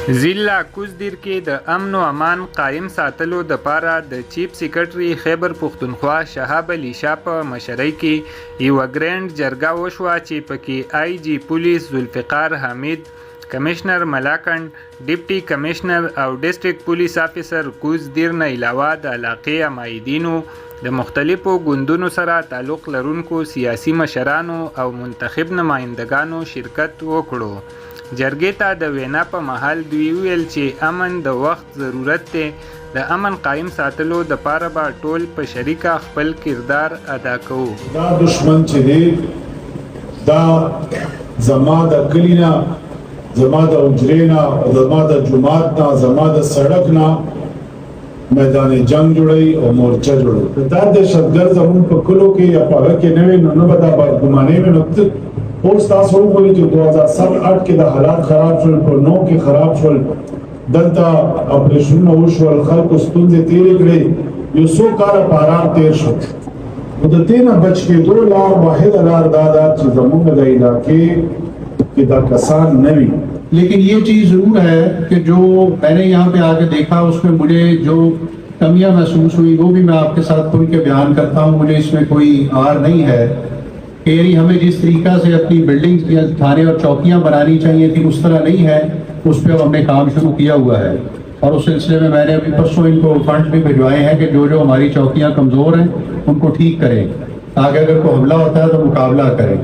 ضلع کوزدیر کې د امن او امان قایم ساتلو د پاره د چیف سیکرټري خیبر پختونخوا شهاب علي شاه په مشرۍ کې یوه ګرینډ جرګه وشوه چې پکې آی جی پولیس ذوالفقار حمید، کمشنر ملاکنډ، ډیپټي کمشنر او ډسټرکټ پولیس افیسر کوزدیر نه علاوه د علاقې عمایدینو، د مختلفو ګوندونو سره تعلق لرونکو سیاسي مشرانو او منتخب نمایندګانو شرکت وکړو. جرګې ته د وینا په مهال دوی ویل چې امن د وخت ضرورت دی، د امن قایم ساتلو د پاره به ټول په شریکه خپل کردار ادا کوو. دا دشمن چې دی دا زما د کلی نه، زما د حجرې نه، زما د جومات نه، زما د سړک نه میدان جنگ جوړوي او مورچه جوړوي. دا دهشتګرد زموږ په کلو کې یا په هغه کې نه وي نو نه به دا بدګماني وي. نو اوس تاسو وګورئ چې 2007-8 کې د حالات خراب شول، په 9 کې خراب شول، دلته اپریشنونه وشول، خلکو ستونزې تېرې کړې، یو څو کاله په آرام تېر شو. نو د دې نه بچ کېدو لار واحده لار دا ده چې زموږ د علاقې کې دا کسان نه وي. لیکن یہ چیز ضرور ہے کہ جو میں نے یہاں پہ آ کے دیکھا اس میں مجھے جو کمیاں محسوس ہوئی وہ بھی میں آپ کے ساتھ کھل کے بیان کرتا ہوں. مجھے اس میں کوئی آر نہیں ہے کہ ہمیں جس طریقہ سے اپنی بلڈنگ یا تھانے اور چوکیاں بنانی چاہیے تھی اس طرح نہیں ہے. اس پہ ہم نے کام شروع کیا ہوا ہے اور اس سلسلے میں نے ابھی پرسوں ان کو فنڈ بھی بھجوائے ہیں کہ جو ہماری چوکیاں کمزور ہیں ان کو ٹھیک کریں تاکہ اگر کوئی حملہ ہوتا ہے تو مقابلہ کریں.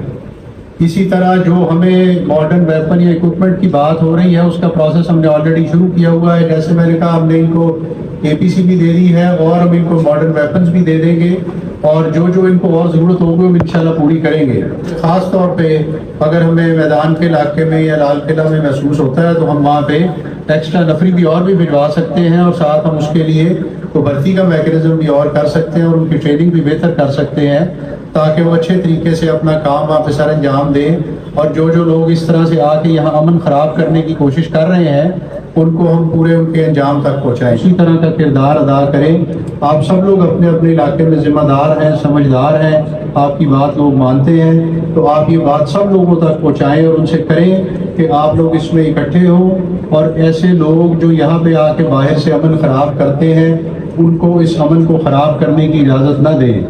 اسی طرح جو ہمیں ماڈرن ویپن یا اکوپمنٹ کی بات ہو رہی ہے اس کا پروسیس ہم نے آلریڈی شروع کیا ہوا ہے. جیسے میں نے کہا ہم نے ان کو اے پی سی بھی دے دی ہے اور ہم ان کو ماڈرن ویپنز بھی دے دیں گے اور جو ان کو اور ضرورت ہوگی ہم انشاءاللہ پوری کریں گے. خاص طور پہ اگر ہمیں میدان کے علاقے میں یا لال قلعہ میں محسوس ہوتا ہے تو ہم وہاں پہ ایکسٹرا نفری بھی اور بھی بھجوا سکتے ہیں اور ساتھ ہم اس کے لیے کو بھرتی کا میکینزم بھی اور کر سکتے ہیں اور ان کی ٹریننگ بھی بہتر کر سکتے ہیں تاکہ وہ اچھے طریقے سے اپنا کام وہاں پہ سر انجام دیں. اور جو لوگ اس طرح سے آ کے یہاں امن خراب کرنے کی کوشش کر رہے ہیں ان کو ہم پورے ان کے انجام تک پہنچائیں. اسی طرح کا کردار ادا کریں. آپ سب لوگ اپنے اپنے علاقے میں ذمہ دار ہیں، سمجھدار ہیں، آپ کی بات لوگ مانتے ہیں تو آپ یہ بات سب لوگوں تک پہنچائیں اور ان سے کریں کہ آپ لوگ اس میں اکٹھے ہوں اور ایسے لوگ جو یہاں پہ آ کے باہر سے امن خراب کرتے ہیں ان کو اس امن کو خراب کرنے کی اجازت نہ دیں.